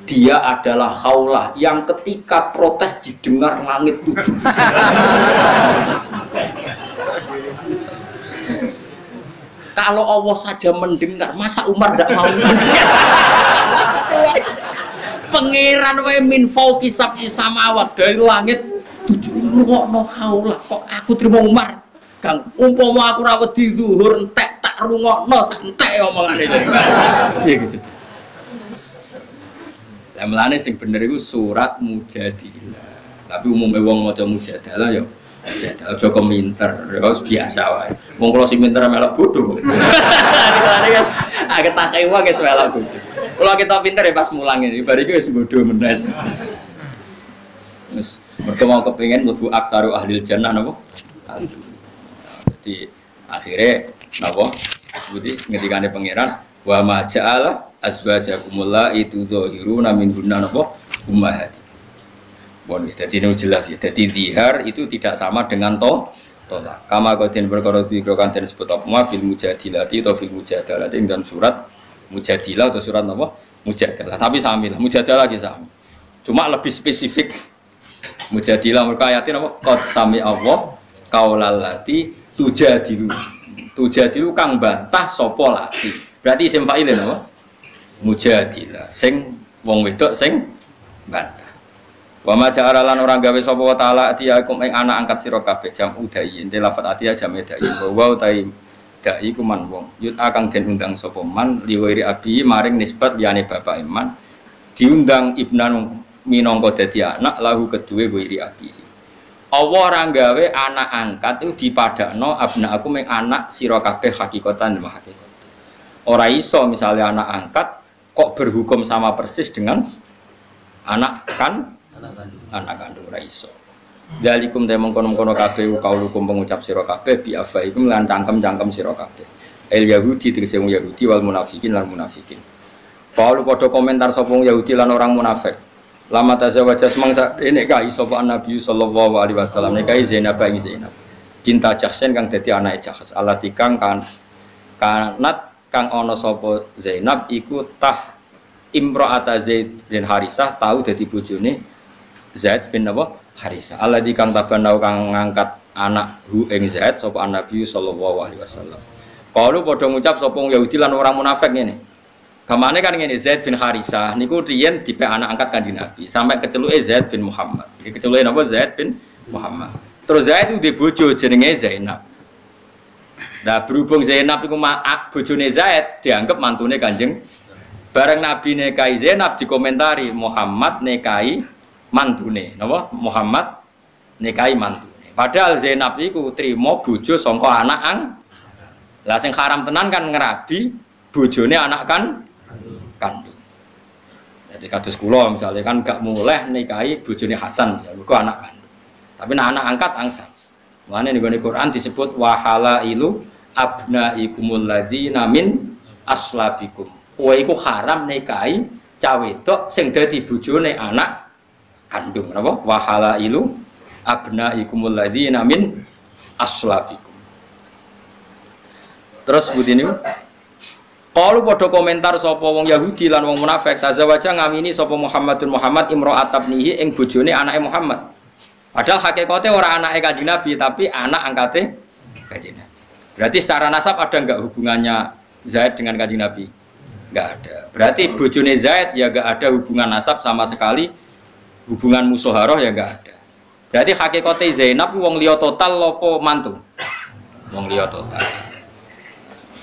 dia adalah Khaulah yang ketika protes didengar langit 7 kalau Allah saja mendengar, masa Umar tidak mau mendengar? Pangeran wae min fauqi sab'i samawat dari langit 7 rungokno Khaulah kok aku terima Umar. Kang umpama aku ra wedi zuhur entek tak rungokno sak entek omongane. Piye gitu. Lah melane sing bener iku surat Mujadilah. Tapi umume wong maca Mujadalah ya Jadal Joko minter, biasa wae. Wong kula sing minter melok bodho. Mulane guys, agak takai wae guys melok bodho. Kula kita pinter ya pas mulang ini, bar iki wis bodho menes. Wis mergo mau kepengin mlebu aksaru ahlil jannah napa? Jadi akhirnya napa? Sebuti ngendikane pangeran wa ma ja'ala azwajakumullah itu zahiruna min hunna napa? Ummahati. Bon, jadi ini jelas ya. Jadi zihar itu tidak sama dengan tolak. Kama kodin perkara dikrokan dan sebut apa fil mujadilati atau fil mujadalati dan surat mujadilah atau surat apa mujadalah. Tapi sami lah, mujadalah lagi sami. Cuma lebih spesifik mujadilah mereka ayatin apa? Qad sami Allah qaulallati tujadilu. Tujadilu kang bantah sapa lati. Berarti isim fa'il napa? Mujadilah. Sing wong wedok sing bantah. Wa ma ja'ala lan ora gawe sapa wa ta'ala atiyakum ing anak angkat sira kabeh jam udai ente lafat atiya jam dai wa utahi dai ku man wong yut akang den undang sapa man liwiri abi maring nisbat liyane bapak iman diundang ibnan minangka dadi anak lahu kedue wiri abi Allah ora gawe anak angkat itu dipadakno abna aku ing anak sira kabeh hakikatan dan hakikat ora iso misalnya anak angkat kok berhukum sama persis dengan anak anak kandung ra iso. Dalikum te mengkono-kono kabeh kaulukum pengucap sira kabeh bi afaikum lan cangkem-cangkem sira kabeh. El Yahudi tegese wong Yahudi wal munafikin lan munafikin. Paulu padha komentar sapa wong Yahudi lan orang munafik. Lama tazawaja semangsa nek kai sapa Nabi sallallahu alaihi wasallam nek kai Zainab ing Zainab. Binta Jahsyan kang dadi anake Jahs alati kang kanat kang ana sapa Zainab iku tah imra'ata Zaid bin Harisah tahu dadi bojone Zaid bin apa? Harisah. Alladzi kang tabanau kang ngangkat anak hu ing Zaid sapa Nabi sallallahu alaihi wasallam. Qalu padha ngucap sapa Yahudi lan orang munafik ngene. Gamane kan ngene Zaid bin Harisah niku riyen dipek anak angkat Kanjeng Nabi sampai keceluke Zaid bin Muhammad. Iki keceluke napa Zaid bin Muhammad. Terus Zaid udah bojo jenenge Zainab. Nah berhubung Zainab iku bojone Zaid dianggap mantune Kanjeng. Bareng Nabi nikahi Zainab dikomentari Muhammad nikahi mantune, napa? Muhammad nikahi mantune. Padahal Zainab iku trimo bojo saka anak Lah sing haram tenan kan ngerabi bojone anak kandung. Jadi kados kula misalnya kan gak muleh nikahi bojone Hasan misalnya kok anak kandung. Tapi anak angkat angsal. Mulane ning Quran disebut wahalailu abnaikumul ladzina min aslabikum. Kowe iku haram nikahi cah wedok sing dadi bojone anak kandung napa wahalailu abnaikumul ladzina min aslabikum. Terus budine kalau padha komentar sapa wong Yahudi lan wong munafik tazawaja ngamini sapa Muhammadun Muhammad imra'at abnihi ing bojone anake Muhammad. Padahal hakikate ora anake Kanjeng Nabi tapi anak angkate Kanjeng Nabi. Berarti secara nasab ada enggak hubungannya Zaid dengan Kanjeng Nabi? Enggak ada. Berarti bojone Zaid ya enggak ada hubungan nasab sama sekali. Hubungan musoharoh ya enggak ada. Berarti hakikate Zainab wong liya total apa mantu? Wong liya total.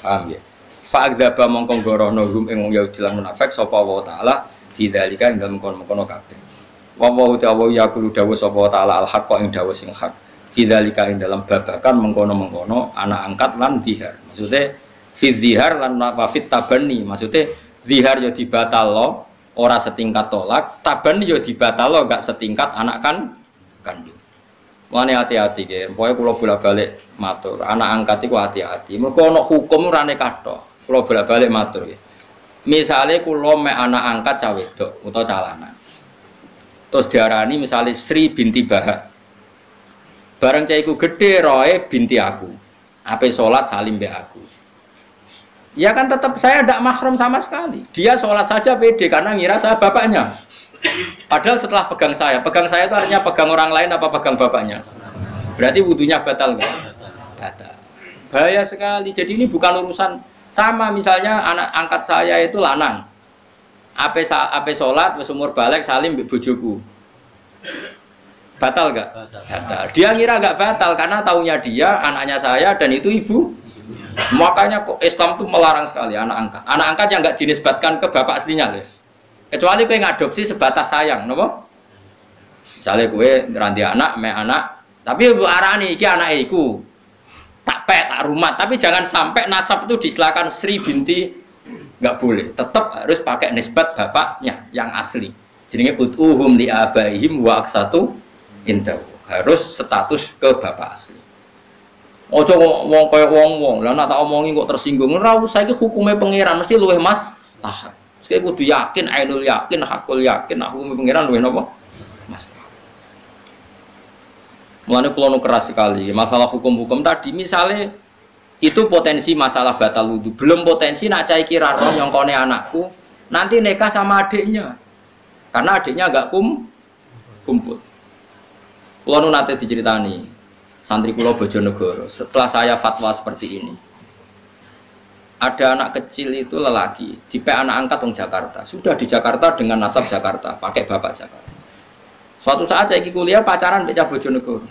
Paham ya? Fa'adzaba mongkong gorohno hum ing wong Yahudi lan munafik sapa wa taala fidzalika ing dalem kono kabeh. Wa ta'ala yaqulu dawu sapa taala al haqqa ing dawu sing hak. Fidzalika ing dalam babakan mengkono-mengkono anak angkat lan dihar. Maksudnya fi dzihar lan wafit tabani. Maksudnya zihar ya dibatalno ora setingkat tolak, tabani ya dibatalno enggak setingkat anak kandung. Mulane hati-hati nggih. Pokoke kula bolak-balik matur, anak angkat iku hati-hati. Mergo ana hukum ora nek kathok. Kula bolak-balik matur nggih. Misale kula mek anak angkat cah wedok utawa cah lanang. Terus diarani misale Sri binti Bahak. Bareng cah iku gedhe roe binti aku. Ape salat salim mbek aku. Ya kan tetap saya tidak mahram sama sekali. Dia sholat saja pede karena ngira saya bapaknya. Padahal setelah pegang saya itu artinya pegang orang lain apa pegang bapaknya? Berarti wudunya batal nggak? Batal. Bahaya sekali. Jadi ini bukan urusan sama misalnya anak angkat saya itu lanang. Ape sholat, umur balik salim bojoku. Batal nggak? Batal. Dia ngira nggak batal karena taunya dia anaknya saya dan itu ibu. Makanya kok Islam itu melarang sekali anak angkat. Anak angkat yang nggak dinisbatkan ke bapak aslinya, les. Kecuali kowe ngadopsi sebatas sayang, nopo? Misalnya kowe ngeranti anak, tapi ibu arani iki anak iku. Tak rumah, tapi jangan sampai nasab itu disilakan Sri binti, nggak boleh. Tetap harus pakai nisbat bapaknya yang asli. Jenenge utuhum li abaihim wa aksatu indahu. Harus status ke bapak asli. Ojo wong kaya wong-wong, lah nek tak omongi kok tersinggung. Ora usah iki hukume pangeran mesti luwih maslahat. Mesti kudu yakin, ainul yakin, hakul yakin, hukume pangeran luwih napa? Maslahat. Mulane kula keras sekali masalah hukum-hukum tadi, misalnya itu potensi masalah batal wudu. Belum potensi nak cai kira roh nyongkone anakku nanti nikah sama adiknya. Karena adiknya agak kumpul. Kula nu nate diceritani santri kula Bojonegoro, setelah saya fatwa seperti ini, ada anak kecil itu lelaki, tipe anak angkat orang Jakarta, sudah di Jakarta dengan nasab Jakarta, pakai bapak Jakarta. Suatu saat saya kuliah pacaran becah Bojonegoro,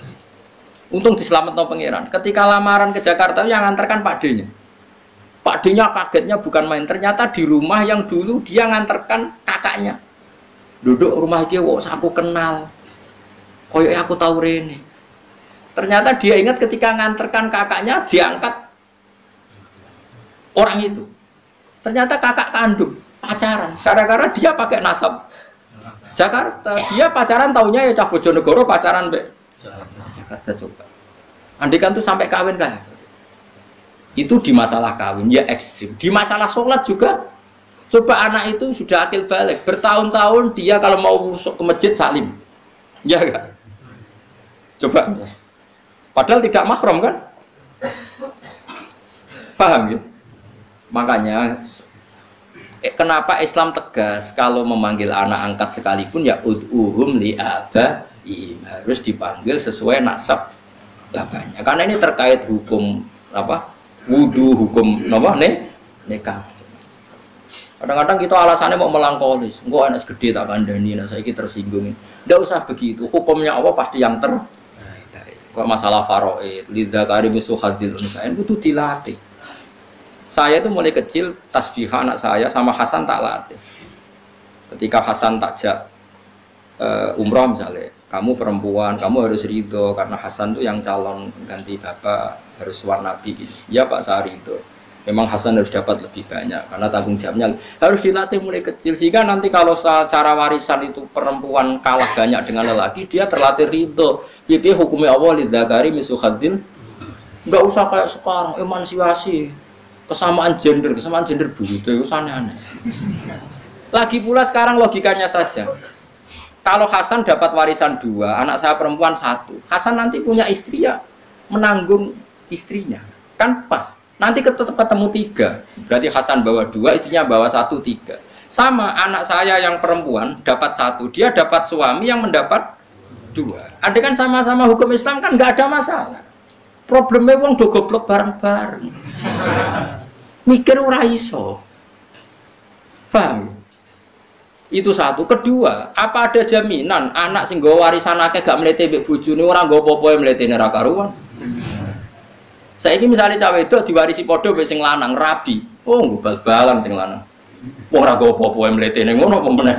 untung diselamatkan pangeran. Ketika lamaran ke Jakarta yang nganterkan Pak D-nya. Pak D-nya kagetnya bukan main, ternyata di rumah yang dulu dia nganterkan kakaknya. Duduk rumah iki, wah aku kenal, koyok aku tahu rene. Ternyata dia ingat ketika nganterkan kakaknya diangkat orang itu. Ternyata kakak kandung pacaran. Gara-gara dia pakai nasab Jakarta. Dia pacaran taunya ya cah Bojonegoro pacaran be Jakarta coba. Andikan tuh sampai kawin kan? Itu di masalah kawin ya ekstrim. Di masalah sholat juga. Coba anak itu sudah akil balik. Bertahun-tahun dia kalau mau ke masjid salim. Ya kan? Coba. Padahal tidak mahram kan? Paham ya? Makanya kenapa Islam tegas kalau memanggil anak angkat sekalipun ya ud'uhum li abaihim, harus dipanggil sesuai nasab bapaknya. Karena ini terkait hukum apa? Wudu, hukum apa nih? Nikah. Kadang-kadang kita alasannya mau melankolis. Engko anak gede tak kandani, nah saiki tersinggung. Enggak usah begitu. Hukumnya apa pasti yang kok masalah faraid, lidzakari mislu hadzil unsayain itu dilatih. Saya itu mulai kecil tasbih anak saya sama Hasan tak latih. Ketika Hasan takjak umroh misalnya, kamu perempuan, kamu harus ridho karena Hasan itu yang calon ganti bapak, harus warna nabi. Ya Pak, saya ridho. Memang Hasan harus dapat lebih banyak karena tanggung jawabnya harus dilatih mulai kecil, sehingga nanti kalau secara warisan itu perempuan kalah banyak dengan lelaki, dia terlatih ridho. Piye hukumnya Allah lidzakari mislu hadzil. Enggak usah kayak sekarang emansipasi, kesamaan gender butuh itu aneh-aneh. Lagi pula sekarang logikanya saja. Kalau Hasan dapat warisan 2, anak saya perempuan 1, Hasan nanti punya istri ya menanggung istrinya. Kan pas. Nanti tetap ketemu 3. Berarti Hasan bawa 2, istrinya bawa 1, 3. Sama anak saya yang perempuan dapat 1, dia dapat suami yang mendapat 2. Ada kan sama-sama hukum Islam kan nggak ada masalah. Problemnya wong do goblok bareng-bareng. Mikir ora iso. Paham? Itu satu. Kedua, apa ada jaminan anak sing nggawa warisan akeh gak mlete mbek bojone ora nggo apa-apa mletene ra karuan? Saiki misalnya cawe itu diwarisi padha mbek sing lanang rabi. Oh, bal-balan sing lanang. Wong ora nggo apa-apa mletene ngono apa meneh.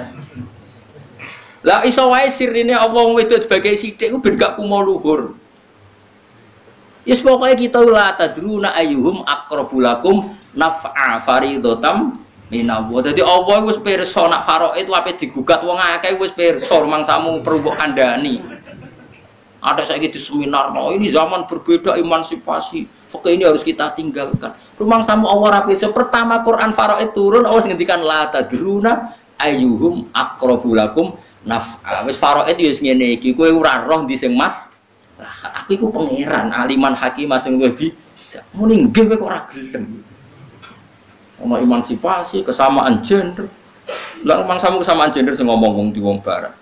Lah iso wae sirine Allah wedok sebagai sithik ku ben gak kumo luhur. Yes pokoknya kita la tadruna ayyuhum aqrabu lakum naf'a faridotam minallah. Dadi Allah wis pirsa nak faraid ape digugat wong akeh wis pirsa mangsamu perlu mbok kandhani. Ada saiki di seminar, oh ini zaman berbeda emansipasi. Fakih ini harus kita tinggalkan. Rumang samu Allah rapi. Pertama Quran Faraid turun, Allah ngendikan la tadruna ayyuhum aqrabu lakum naf'a. Wis Faraid yo wis ngene iki, kowe ora roh ndi sing mas. Lah aku iku pangeran, aliman hakim sing luwih bisa. Muni nggih kowe kok ora gelem. Ono emansipasi, kesamaan gender. Lah rumang samu kesamaan gender sing ngomong wong di wong barat.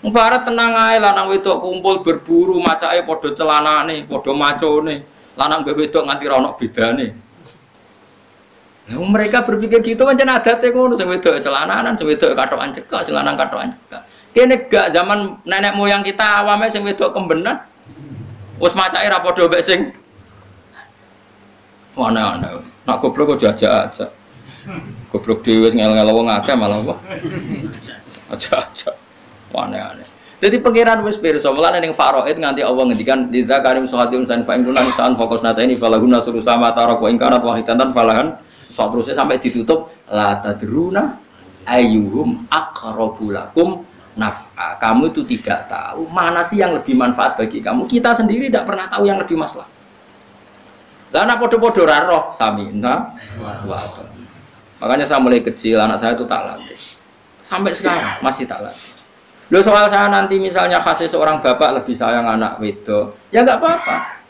Barat tenang ae lanang wedok kumpul berburu macake padha celanane, padha macone. Lanang mbek wedok nganti ra ono bedane. Mereka berpikir gitu pancen adate ngono, sing wedok celananan, sing wedok katokan cekak, sing lanang katokan cekak. Kene gak zaman nenek moyang kita awame sing wedok kembenan. Wis macake ra padha mbek sing ana-ana. Nak goblok kok diajak-ajak. Goblok dhewe wis ngel-ngel wong akeh malah apa. Ajak-ajak. Aneh-aneh. Jadi pangeran wis pirsa mulane ning Faraid nganti Allah ngendikan lidza karim sahadatun san fa in kunna nisan fokusna ini falahunna surusa ma tarak wa in kanat wahidatan falahan terusnya sampai ditutup la tadruna ayyuhum aqrabu lakum naf'a. Kamu itu tidak tahu mana sih yang lebih manfaat bagi kamu. Kita sendiri tidak pernah tahu yang lebih maslahat. Lah anak podo-podo ra roh samina wa ata'na. Makanya saya mulai kecil anak saya itu tak latih. Sampai sekarang masih tak latih. Loh soal saya nanti misalnya kasih seorang bapak lebih sayang anak wedok, ya nggak apa-apa.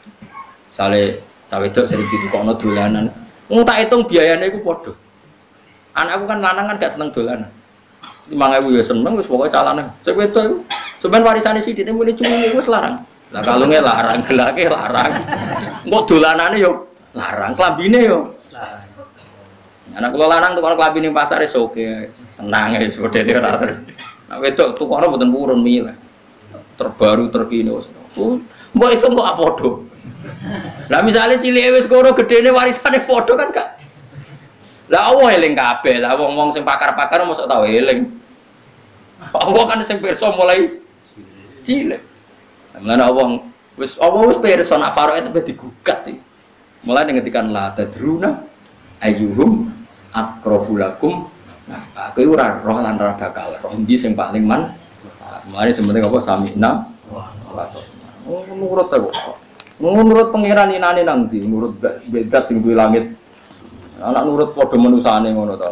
Sale tak wedok sering ditukokno dolanan. Tak hitung biayanya itu podo. Anakku kan lanang kan gak seneng dolanan. 5.000 ya seneng, wis pokoknya calane. Sing wedok iku sampean warisane sithik mulai cumi wis larang. Lah kalunge larang, gelake larang. Engko dolanane yo larang, klambine yo larang. Anak kula lanang tukang klambi ning pasar wis oke, tenang wis modele ora terus. Nah, wedok tukokno mboten purun milih. Terbaru terkini wis. Mbok itu kok padha. Lah misale cilike wis karo gedene warisane padha kan gak. Lah Allah eling kabeh. Lah wong-wong sing pakar-pakar mosok tau eling. Allah kan sing pirsa mulai cilik. Mulane Allah wis pirsa nak Faraid sampe digugat iki. Mulane ngendikan la tadruna ayyuhum aqrabu lakum. Nah, aku ora roh lan ora bakal roh ndi sing paling man. Mulane sebenarnya apa samina wa ta'ala. Oh, nurut aku. Nurut pangeran inane nang ndi? Nurut bedat sing duwe langit. Anak nurut padha manusane ngono ta.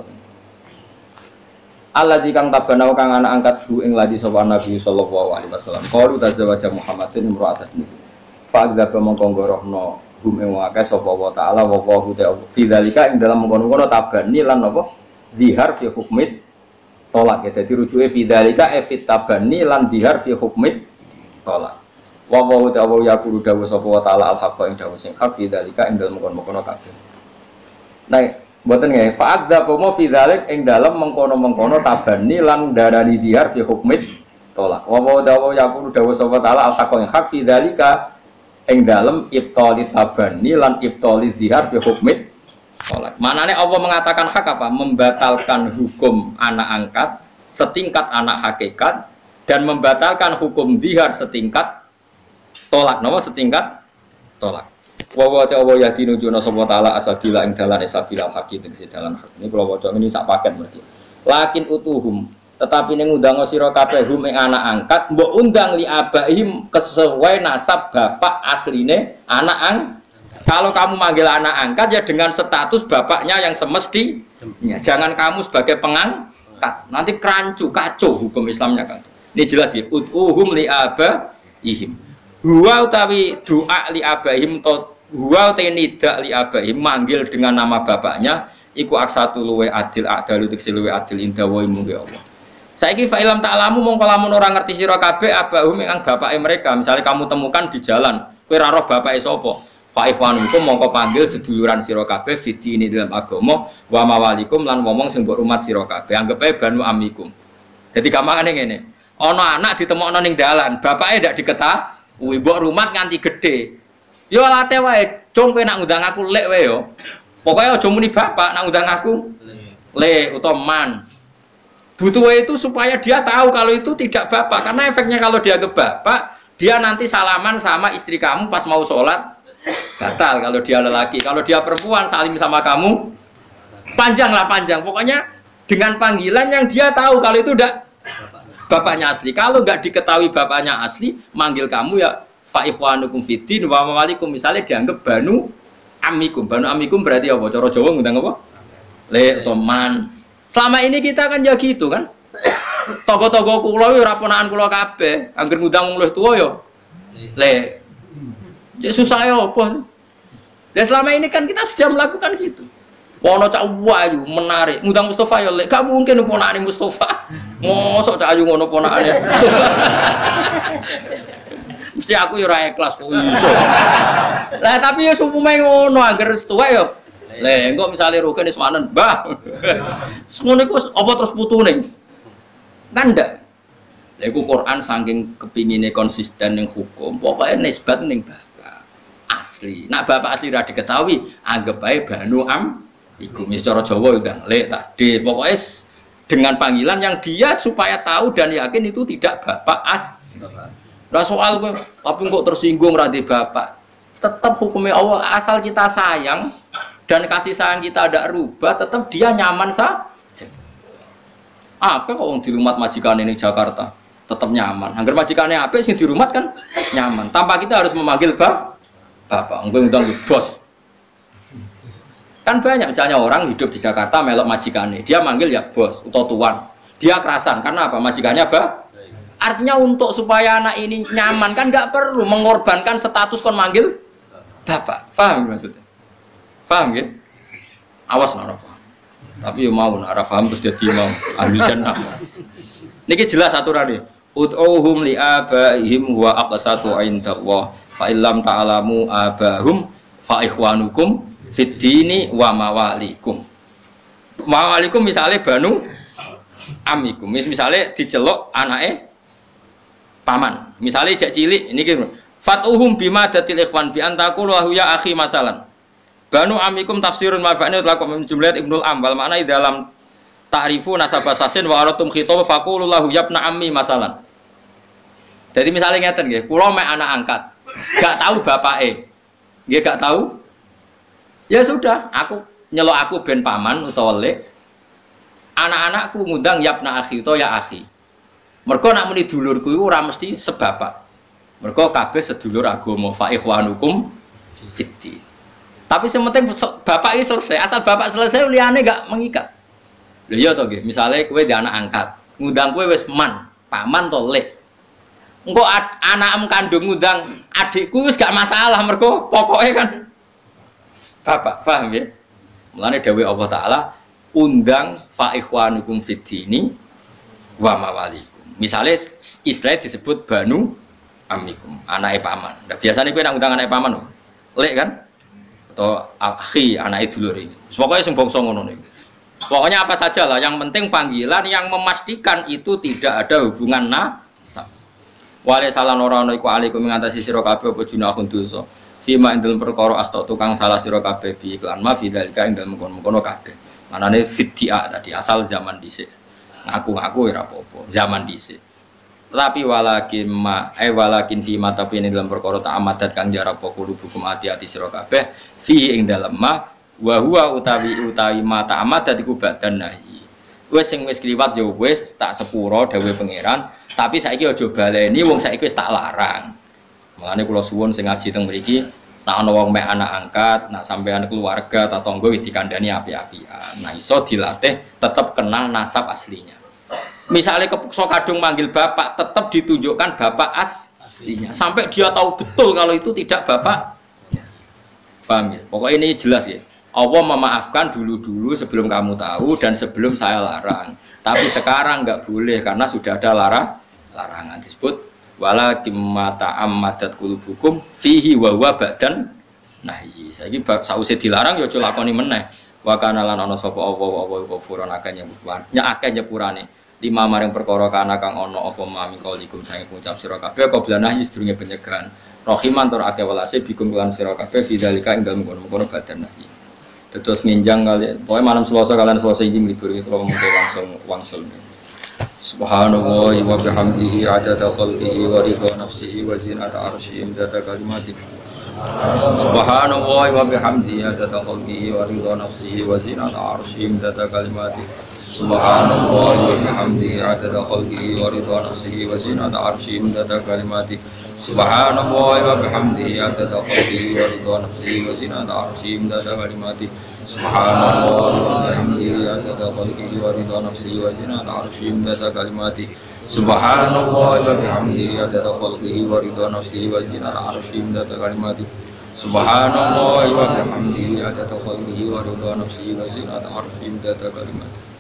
Alladzi kang tabana kang anak angkat bu ing ladi sapa Nabi sallallahu alaihi wasallam. Qalu tazawwaja Muhammadin imra'atan. Fa adzaba mongko ngorohno hum ing wae sapa wa ta'ala wa qahu ta'ala. Fi dzalika ing dalam mengkono-kono tabani lan apa? Dihar fi hukmit tolak ya. Jadi rujuke fi dzalika fit tabani lan dihar fi hukmit tolak. Wa wa ta'ala yaqulu dawu sapa wa ta'ala al-haqqa ing dawu sing hak fi dzalika ing dalam mengkono-kono kabeh. Nah, mboten nggih fa'adza pomo fi dzalik ing dalam mengkono-mengkono tabani lan darani dihar fi hukmit tolak. Wa wa ta'ala yaqulu dawu sapa ta'ala al-haqqa ing hak fi dzalika ing dalam ibtali tabani lan ibtali dihar fi hukmit tolak. Manane Allah mengatakan hak apa? Membatalkan hukum anak angkat setingkat anak hakikat dan membatalkan hukum zihar setingkat tolak. Napa setingkat tolak. Wa wa ta'ala yadinu juna sapa ta'ala asabila ing dalane sabila haqi tegese dalan hak. Ini kula waca ini sak paket berarti. Lakin utuhum tetapi ning undang sira kabeh hum ing anak angkat mbok undang li abaihim kesesuai nasab bapak asline anak Kalau kamu manggil anak angkat ya dengan status bapaknya yang semestinya. Jangan kamu sebagai pengangkat. Nanti kerancu, kacau hukum Islamnya kan. Ini jelas ya. Ud'uhum li abaihim. Huwa utawi doa li abaihim huwa utawi nida li abaihim manggil dengan nama bapaknya iku aksatu luwe adil adalu tiksi luwe adil inda wa imu ya Allah. Saiki fa ilam ta'lamu mongko lamun ora ngerti sira kabeh abahum ing bapake mereka. Misalnya kamu temukan di jalan, kowe ora roh bapake sapa? Fa'ihwanukum mongko panggil seduluran sira kabeh fiti ini dalam agama wa mawalikum lan ngomong sing mbok rumat sira kabeh anggap ae banu amikum. Jadi gampangane ngene. Ana anak ditemokno ning dalan, bapake ndak diketahui, mbok rumat nganti gedhe. Yo late wae, cung kowe nak ngundang aku lek wae yo. Pokoke aja muni bapak nak ngundang aku le utawa man. Butuh itu supaya dia tahu kalau itu tidak bapak, karena efeknya kalau dia ke bapak, dia nanti salaman sama istri kamu pas mau sholat batal kalau dia lelaki. Kalau dia perempuan salim sama kamu panjang. Pokoknya dengan panggilan yang dia tahu kalau itu udah bapaknya asli. Kalau nggak diketahui bapaknya asli, manggil kamu ya fa ikhwanukum fiddin wa mawalikum, misalnya dianggap banu amikum. Banu amikum berarti apa? Cara Jawa ngundang apa? Le toman. Selama ini kita kan ya gitu kan. Togo-togo kula yo ora ponakan kula kabeh, anggere ngundang wong luwih tuwa yo. Le. Cek susah yo apa? Dan selama ini kan kita sudah melakukan gitu. Wono cak wayu menarik, ngundang Mustafa yo le. Gak mungkin ponakane Mustafa. Mosok cak ayu ngono ponakane. Mesti aku yo ora ikhlas kok iso. Lah tapi yo umume ngono anggere tuwa yo. Le, engko misale Rukin wis wanen, Mbah. Ngono iku apa terus putune? Kan ndak. Lha iku Quran saking kepingine konsisten ning hukum, pokoke nisbat ning bapak asli. Nak bapak asli ra diketahui, anggap bae banu am iku wis cara Jawa ndang le tadi. Pokoke dengan panggilan yang dia supaya tahu dan yakin itu tidak bapak asli. Lah soal kowe tapi kok tersinggung ra di bapak. Tetap hukumnya Allah, asal kita sayang dan kasih sayang kita ada rubah, tetap dia nyaman saja. Apa kok di rumah majikan ini Jakarta tetap nyaman. Angger majikannya apa sih di rumah kan nyaman. Tanpa kita harus memanggil bapak, undang bos. Kan banyak misalnya orang hidup di Jakarta melok majikannya, dia manggil ya bos atau tuan. Dia kerasan karena apa? Majikannya artinya untuk supaya anak ini nyaman kan nggak perlu mengorbankan status kon manggil bapak. Paham maksudnya? Paham ya? Awas nara paham. Tapi ya mau nara paham terus jadi mau ambil jannah. Niki jelas aturannya. Ud'uhum li abaihim wa aqsatu indallah. Fa illam ta'lamu abahum fa ikhwanukum fid dini wa mawalikum. Mawalikum misalnya banu amikum. Misalnya diceluk anake paman. Misalnya cek cilik niki fatuhum bima datil ikhwan bi antakul wa ya akhi masalan. Banu amikum tafsirun ma'fa'ni utlakum jumlat Ibnul Ambal makna dalam ta'rifu nasabah sasin wa aratum khitab faqulu lahu yabna ammi masalan. Jadi misalnya ngeten nggih, kula mek anak angkat, gak tahu bapake. Nggih gak tahu. Ya sudah, aku nyelok aku ben paman utawa lek. Anak-anakku ngundang yabna akhi utawa ya akhi. Mergo nak muni dulurku iku ora mesti sebapak. Mergo kabeh sedulur agama fa ikhwanukum fiddin. Tapi sementing bapak ini selesai, asal bapak selesai liyane gak mengikat. Lha iya to nggih, misale kowe di anak angkat, ngundang kowe wis paman to lek. Engko anakmu kandung ngundang adikku wis gak masalah mergo pokoke kan bapak, paham nggih? Mulane dawuh Allah taala undang fa ikhwanukum fiddini wa mawalikum. Misale istilah disebut banu amikum, anake paman. Nah, biasanya kowe nak ngundang anake paman lho. Lek kan? Atau akhi anak dulur ini. Pokoknya sing bangsa ngono niku. Pokoknya apa saja lah, yang penting panggilan yang memastikan itu tidak ada hubungan nasab. Wale salan ora ana iku alaikum ngatasi sira kabeh apa junahun dosa. Fima ing dalem perkara asta tukang salah sira kabeh bi iklan ma fidzalika ing dalem kono kabeh. Manane fidya tadi asal zaman dhisik. Ngaku-ngaku ora apa-apa, zaman dhisik. Tapi walakin fi ma tapi ini dalam perkara ta'amadat kang jarap qulubukum hati-hati sira kabeh fi ing dalem ma wa huwa utawi ma ta'amadat iku badan nahi. Wis sing wis kliwat ya wis tak sepuro dawuh pangeran, tapi saiki aja baleni wong saiki wis tak larang. Mulane kula suwun sing ngaji teng mriki nek ana wong mek anak angkat, nek sampean keluarga ta tangga wis dikandani apik-apikan. Nah iso dilatih tetap kenal nasab aslinya. Misalnya kepukso kadung manggil bapak, tetap ditunjukkan bapak aslinya. Sampai dia tahu betul kalau itu tidak bapak. Paham ya? Pokoknya ini jelas ya. Allah memaafkan dulu-dulu sebelum kamu tahu dan sebelum saya larang. Tapi sekarang nggak boleh karena sudah ada larangan disebut wala kimata ammadat qulubukum fihi wa huwa badan nahyi. Saiki bab sause dilarang ya aja lakoni meneh. Wa kana lan ana sapa apa kufuran akeh nyepurane. Lima maring perkara kana kang ana apa mami kaulikum sange ngucap sira kabeh qabla nahyi sedurunge penyegahan rahiman tur akeh welase bikum lan sira kabeh fidzalika ing dalem kono badan nahyi terus nginjang kali pokoke malam Selasa kalian Selasa iki libur iki kula mengko langsung wangsul Subhanallah wa bihamdihi adada khalqihi wa ridha nafsihi wa zinata arsyihi imdada kalimati. Subhanallah wa bihamdihi adada khalqihi wa ridha nafsihi wa zinata arsyihi imdada kalimati. Subhanallah wa bihamdihi adada khalqihi wa ridha nafsihi wa zinata arsyihi imdada kalimati. Subhanallah wa bihamdihi adada khalqihi wa ridha nafsihi wa zinata arsyihi imdada kalimati. Subhanallah wa bihamdihi adada khalqihi wa ridha nafsihi wa zinata arsyihi imdada kalimati. Subhanallah wa bihamdihi adada khalqihi wa ridha nafsihi wa zinata arsyihi imdada kalimati. Subhanallah wa bihamdihi adada khalqihi wa ridha nafsihi wa zinata arsyihi imdada kalimati.